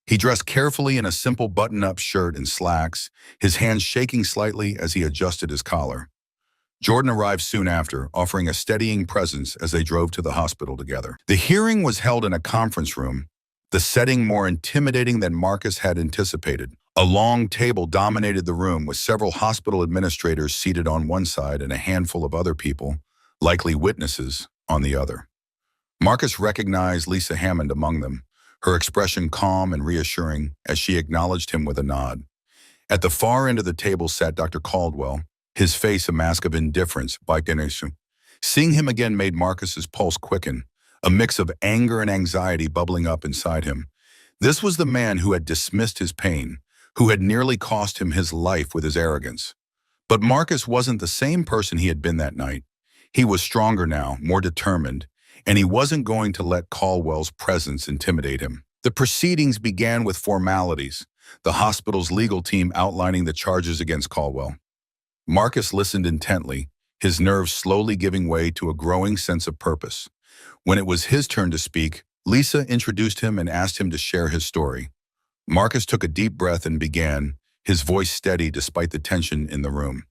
He dressed carefully in a simple button-up shirt and slacks, his hands shaking slightly as he adjusted his collar. Jordan arrived soon after, offering a steadying presence as they drove to the hospital together. The hearing was held in a conference room, the setting more intimidating than Marcus had anticipated. A long table dominated the room with several hospital administrators seated on one side and a handful of other people, likely witnesses, on the other. Marcus recognized Lisa Hammond among them, her expression calm and reassuring as she acknowledged him with a nod. At the far end of the table sat Dr. Caldwell, his face a mask of indifference by Ganesha. Seeing him again made Marcus's pulse quicken, a mix of anger and anxiety bubbling up inside him. This was the man who had dismissed his pain, who had nearly cost him his life with his arrogance. But Marcus wasn't the same person he had been that night. He was stronger now, more determined, and he wasn't going to let Caldwell's presence intimidate him. The proceedings began with formalities, the hospital's legal team outlining the charges against Caldwell. Marcus listened intently, his nerves slowly giving way to a growing sense of purpose. When it was his turn to speak, Lisa introduced him and asked him to share his story. Marcus took a deep breath and began, his voice steady despite the tension in the room.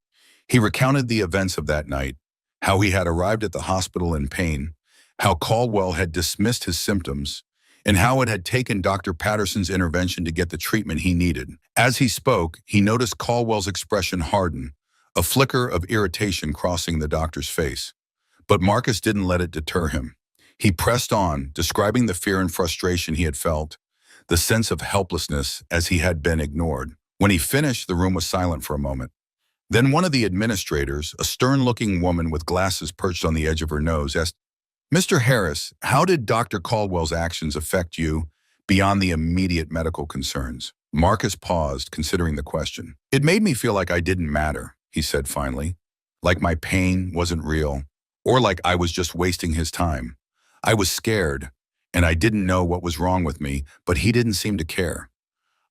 He recounted the events of that night, how he had arrived at the hospital in pain, how Caldwell had dismissed his symptoms, and how it had taken Dr. Patterson's intervention to get the treatment he needed. As he spoke, he noticed Caldwell's expression harden, a flicker of irritation crossing the doctor's face. But Marcus didn't let it deter him. He pressed on, describing the fear and frustration he had felt, the sense of helplessness as he had been ignored. When he finished, the room was silent for a moment. Then one of the administrators, a stern-looking woman with glasses perched on the edge of her nose, asked, "Mr. Harris, how did Dr. Caldwell's actions affect you beyond the immediate medical concerns?" Marcus paused, considering the question. "It made me feel like I didn't matter," he said finally, "like my pain wasn't real, or like I was just wasting his time. I was scared, and I didn't know what was wrong with me, but he didn't seem to care.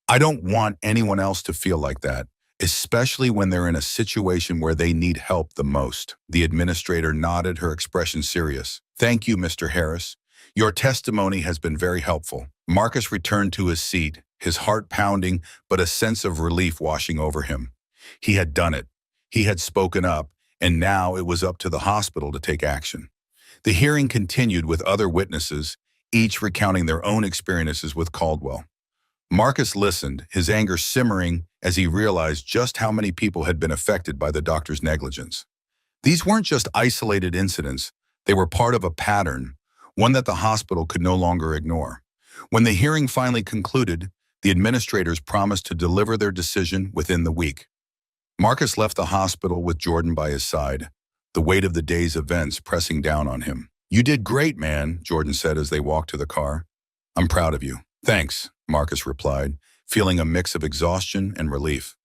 I don't want anyone else to feel like that, especially when they're in a situation where they need help the most." The administrator nodded, her expression serious. "Thank you, Mr. Harris. Your testimony has been very helpful." Marcus returned to his seat, his heart pounding, but a sense of relief washing over him. He had done it. He had spoken up, and now it was up to the hospital to take action. The hearing continued with other witnesses, each recounting their own experiences with Caldwell. Marcus listened, his anger simmering as he realized just how many people had been affected by the doctor's negligence. These weren't just isolated incidents, they were part of a pattern, one that the hospital could no longer ignore. When the hearing finally concluded, the administrators promised to deliver their decision within the week. Marcus left the hospital with Jordan by his side, the weight of the day's events pressing down on him. "You did great, man," Jordan said as they walked to the car. "I'm proud of you." "Thanks," Marcus replied, feeling a mix of exhaustion and relief.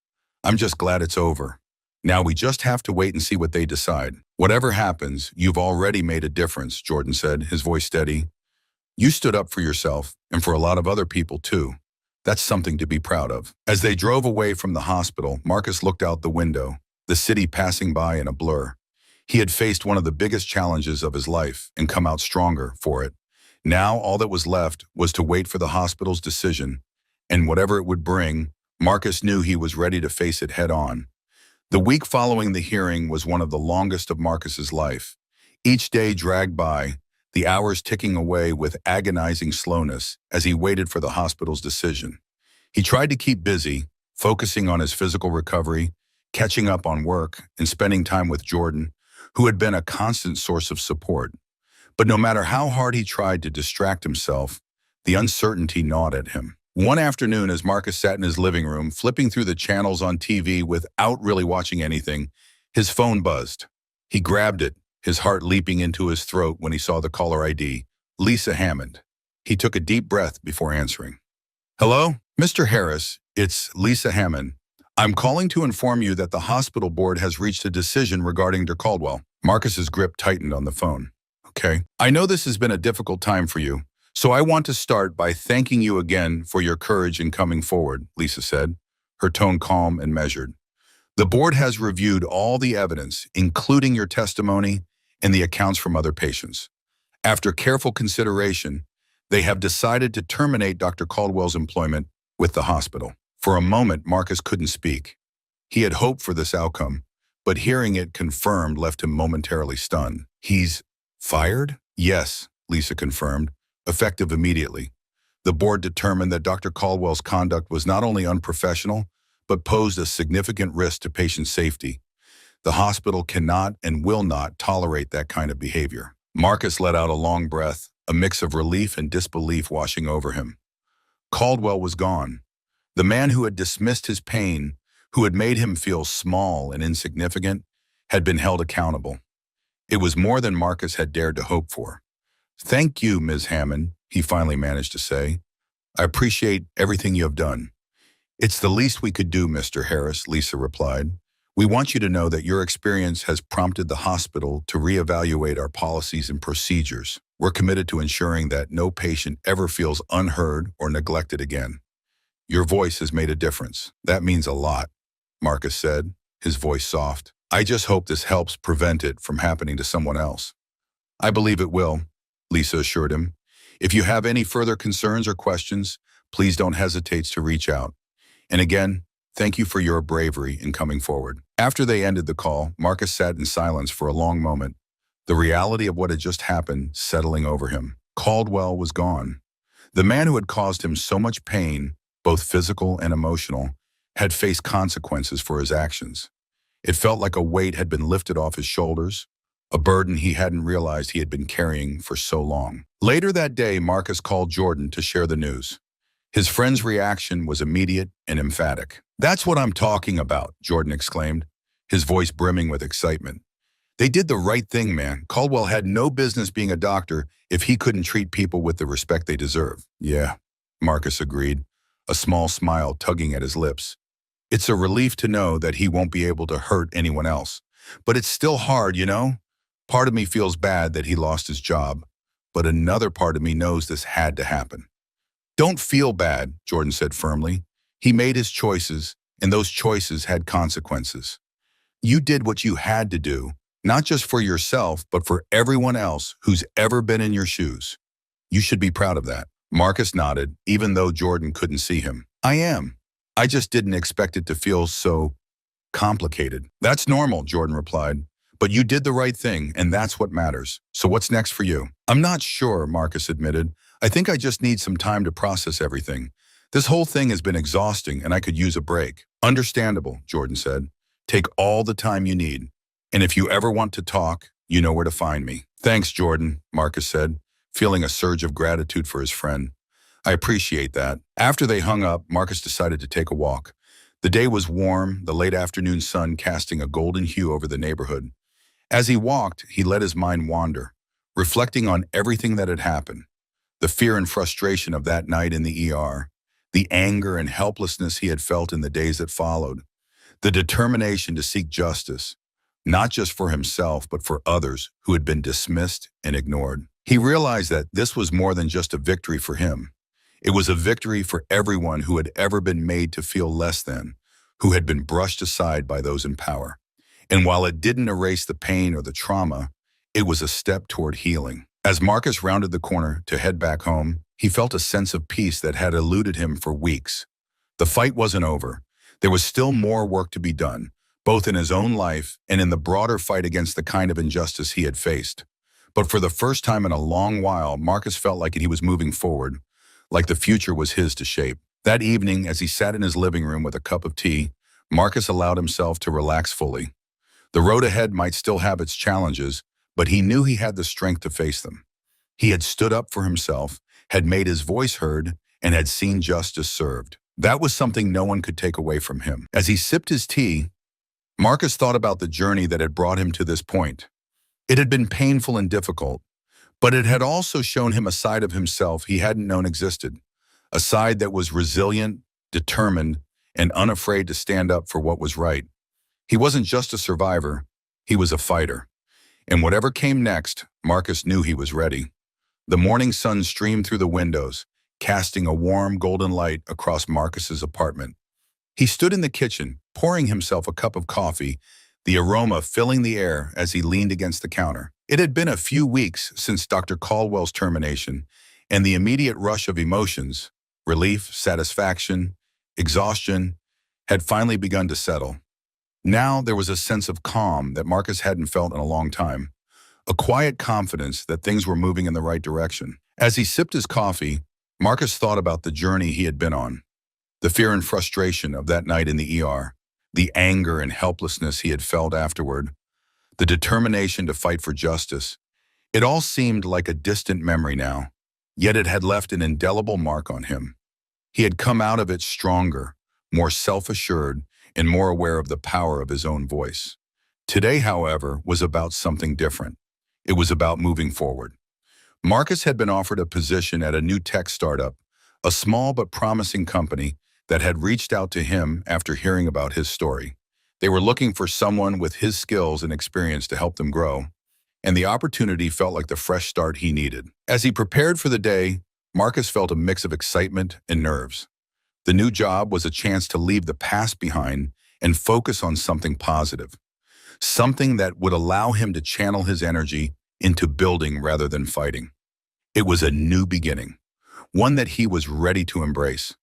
"I'm just glad it's over. Now we just have to wait and see what they decide." "Whatever happens, you've already made a difference," Jordan said, his voice steady. "You stood up for yourself, and for a lot of other people too. That's something to be proud of." As they drove away from the hospital, Marcus looked out the window, the city passing by in a blur. He had faced one of the biggest challenges of his life and come out stronger for it. Now all that was left was to wait for the hospital's decision, and whatever it would bring, Marcus knew he was ready to face it head on. The week following the hearing was one of the longest of Marcus's life. Each day dragged by, the hours ticking away with agonizing slowness as he waited for the hospital's decision. He tried to keep busy, focusing on his physical recovery, catching up on work, and spending time with Jordan, who had been a constant source of support. But no matter how hard he tried to distract himself, the uncertainty gnawed at him. One afternoon, as Marcus sat in his living room, flipping through the channels on TV without really watching anything, his phone buzzed. He grabbed it, his heart leaping into his throat when he saw the caller ID, Lisa Hammond. He took a deep breath before answering. "Hello? Mr. Harris, it's Lisa Hammond. I'm calling to inform you that the hospital board has reached a decision regarding Dr. Caldwell." Marcus's grip tightened on the phone. "Okay. I know this has been a difficult time for you, so I want to start by thanking you again for your courage in coming forward," Lisa said, her tone calm and measured. The board has reviewed all the evidence, including your testimony and the accounts from other patients. After careful consideration, they have decided to terminate Dr. Caldwell's employment with the hospital. For a moment, Marcus couldn't speak. He had hoped for this outcome, but hearing it confirmed left him momentarily stunned. He's fired? Yes, Lisa confirmed, effective immediately. The board determined that Dr. Caldwell's conduct was not only unprofessional, but posed a significant risk to patient safety. The hospital cannot and will not tolerate that kind of behavior. Marcus let out a long breath, a mix of relief and disbelief washing over him. Caldwell was gone. The man who had dismissed his pain, who had made him feel small and insignificant, had been held accountable. It was more than Marcus had dared to hope for. "Thank you, Ms. Hammond," he finally managed to say. "I appreciate everything you have done." "It's the least we could do, Mr. Harris," Lisa replied. "We want you to know that your experience has prompted the hospital to reevaluate our policies and procedures. We're committed to ensuring that no patient ever feels unheard or neglected again. Your voice has made a difference. That means a lot," Marcus said, his voice soft. "I just hope this helps prevent it from happening to someone else." "I believe it will," Lisa assured him. "If you have any further concerns or questions, please don't hesitate to reach out. And again, thank you for your bravery in coming forward." After they ended the call, Marcus sat in silence for a long moment, the reality of what had just happened settling over him. Caldwell was gone. The man who had caused him so much pain, both physical and emotional, had faced consequences for his actions. It felt like a weight had been lifted off his shoulders, a burden he hadn't realized he had been carrying for so long. Later that day, Marcus called Jordan to share the news. His friend's reaction was immediate and emphatic. "That's what I'm talking about," Jordan exclaimed, his voice brimming with excitement. "They did the right thing, man. Caldwell had no business being a doctor if he couldn't treat people with the respect they deserve." "Yeah," Marcus agreed, a small smile tugging at his lips. "It's a relief to know that he won't be able to hurt anyone else. But it's still hard, you know? Part of me feels bad that he lost his job, but another part of me knows this had to happen." "Don't feel bad," Jordan said firmly. "He made his choices, and those choices had consequences. You did what you had to do, not just for yourself, but for everyone else who's ever been in your shoes. You should be proud of that." Marcus nodded, even though Jordan couldn't see him. "I am. I just didn't expect it to feel so complicated." "That's normal," Jordan replied. "But you did the right thing, and that's what matters. So what's next for you?" "I'm not sure," Marcus admitted. "I think I just need some time to process everything. This whole thing has been exhausting, and I could use a break." "Understandable," Jordan said. "Take all the time you need. And if you ever want to talk, you know where to find me." "Thanks, Jordan," Marcus said, feeling a surge of gratitude for his friend. "I appreciate that." After they hung up, Marcus decided to take a walk. The day was warm, the late afternoon sun casting a golden hue over the neighborhood. As he walked, he let his mind wander, reflecting on everything that had happened. The fear and frustration of that night in the ER, the anger and helplessness he had felt in the days that followed, the determination to seek justice, not just for himself, but for others who had been dismissed and ignored. He realized that this was more than just a victory for him. It was a victory for everyone who had ever been made to feel less than, who had been brushed aside by those in power. And while it didn't erase the pain or the trauma, it was a step toward healing. As Marcus rounded the corner to head back home, he felt a sense of peace that had eluded him for weeks. The fight wasn't over. There was still more work to be done, both in his own life and in the broader fight against the kind of injustice he had faced. But for the first time in a long while, Marcus felt like he was moving forward, like the future was his to shape. That evening, as he sat in his living room with a cup of tea, Marcus allowed himself to relax fully. The road ahead might still have its challenges, but he knew he had the strength to face them. He had stood up for himself, had made his voice heard, and had seen justice served. That was something no one could take away from him. As he sipped his tea, Marcus thought about the journey that had brought him to this point. It had been painful and difficult, but it had also shown him a side of himself he hadn't known existed, a side that was resilient, determined, and unafraid to stand up for what was right. He wasn't just a survivor, he was a fighter. And whatever came next, Marcus knew he was ready. The morning sun streamed through the windows, casting a warm golden light across Marcus's apartment. He stood in the kitchen, pouring himself a cup of coffee, the aroma filling the air as he leaned against the counter. It had been a few weeks since Dr. Caldwell's termination, and the immediate rush of emotions, relief, satisfaction, exhaustion, had finally begun to settle. Now there was a sense of calm that Marcus hadn't felt in a long time, a quiet confidence that things were moving in the right direction. As he sipped his coffee, Marcus thought about the journey he had been on, the fear and frustration of that night in the ER, the anger and helplessness he had felt afterward, the determination to fight for justice. It all seemed like a distant memory now, yet it had left an indelible mark on him. He had come out of it stronger, more self-assured, and more aware of the power of his own voice. Today, however, was about something different. It was about moving forward. Marcus had been offered a position at a new tech startup, a small but promising company that had reached out to him after hearing about his story. They were looking for someone with his skills and experience to help them grow, and the opportunity felt like the fresh start he needed. As he prepared for the day, Marcus felt a mix of excitement and nerves. The new job was a chance to leave the past behind and focus on something positive, something that would allow him to channel his energy into building rather than fighting. It was a new beginning, one that he was ready to embrace.